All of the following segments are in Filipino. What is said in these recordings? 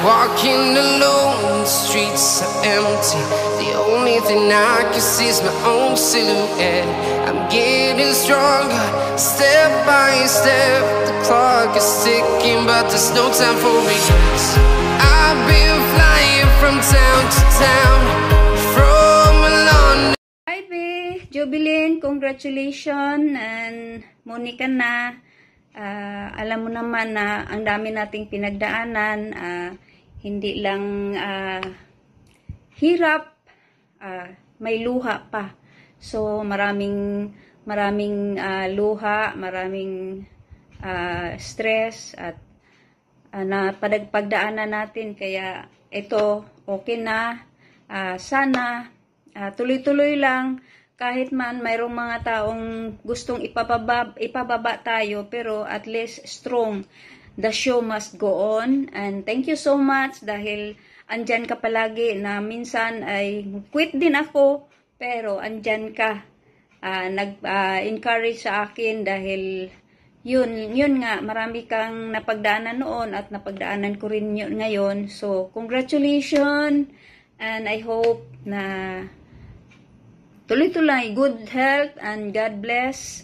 Walking alone, the streets are empty. The only thing I can see is my own silhouette. I'm getting stronger, step by step. The clock is ticking, but there's no time for regrets. I've been flying from town to town, from London. Hi, Be! Jubilin, congratulations! And Monica na. Alam mo naman na ang dami nating pinagdaanan. Hindi lang hirap, may luha pa. So maraming luha, maraming stress at na pagdaanan natin. Kaya ito okay na. Sana tuloy-tuloy lang. Kahit man mayroong mga taong gustong ipababa tayo, pero at least strong. The show must go on. And thank you so much dahil andyan ka palagi, na minsan ay quit din ako, pero andyan ka. Nag-encourage sa akin dahil yun nga, marami kang napagdaanan noon at napagdaanan ko rin yun ngayon. So congratulations, and I hope na tuloy-tuloy good health and God bless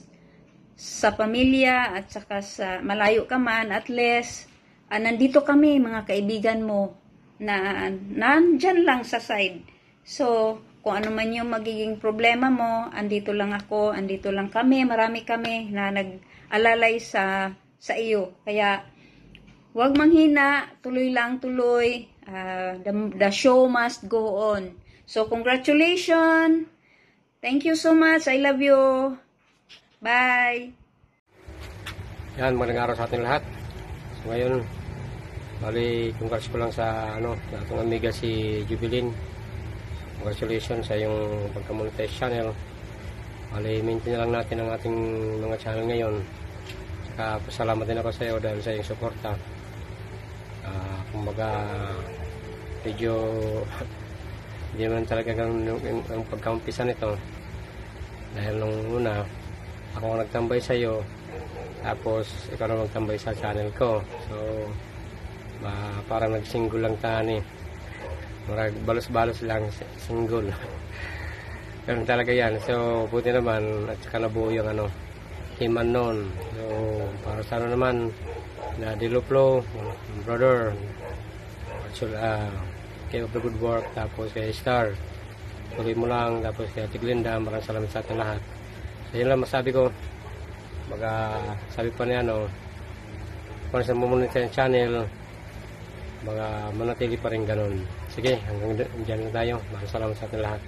sa pamilya, at saka sa malayo ka man, at least nandito kami mga kaibigan mo na nandyan lang sa side. So kung ano man yung magiging problema mo, andito lang ako, andito lang kami, marami kami na nag-alalay sa iyo. Kaya huwag manghina, tuloy lang tuloy. The show must go on. So congratulations, thank you so much, I love you. Bye! Yan, magandang araw sa ating lahat. So ngayon, bali, congrats ko lang sa ating amiga si Jubilin. Congratulations sa iyong pagka-monetize channel. Bali, maintain lang natin ang ating mga channel ngayon. Saka pasalamat din ako sa iyo dahil sa iyong suporta. Kumbaga, medyo hindi man talaga ang pagka-umpisa nito. Dahil nung una, ako ang nagtambay sa iyo, tapos ikaw na magtambay sa channel ko. So parang nag-single lang tayo, balos-balos lang single. Ganun talaga yan. So buti naman at saka nabuo yung himan nun. So para sa naman na Diloplo, brother, actually keep up the good work. Tapos kay Star, tuloy mo lang. Tapos kay Tiglinda, maraming salamat sa ating lahat. So yun lang masabi ko. Sabi pa niya kung sa monetize channel, manatili pa rin ganun. Sige, hanggang dyan na tayo. Maraming salamat sa ating lahat.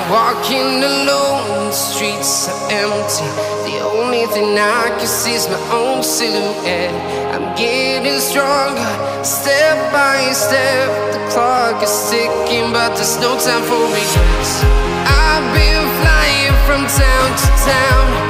Walking alone, the streets are empty. The only thing I can see is my own silhouette. I'm getting stronger, step by step. The clock is ticking, but there's no time for regrets. I've been flying from town to town,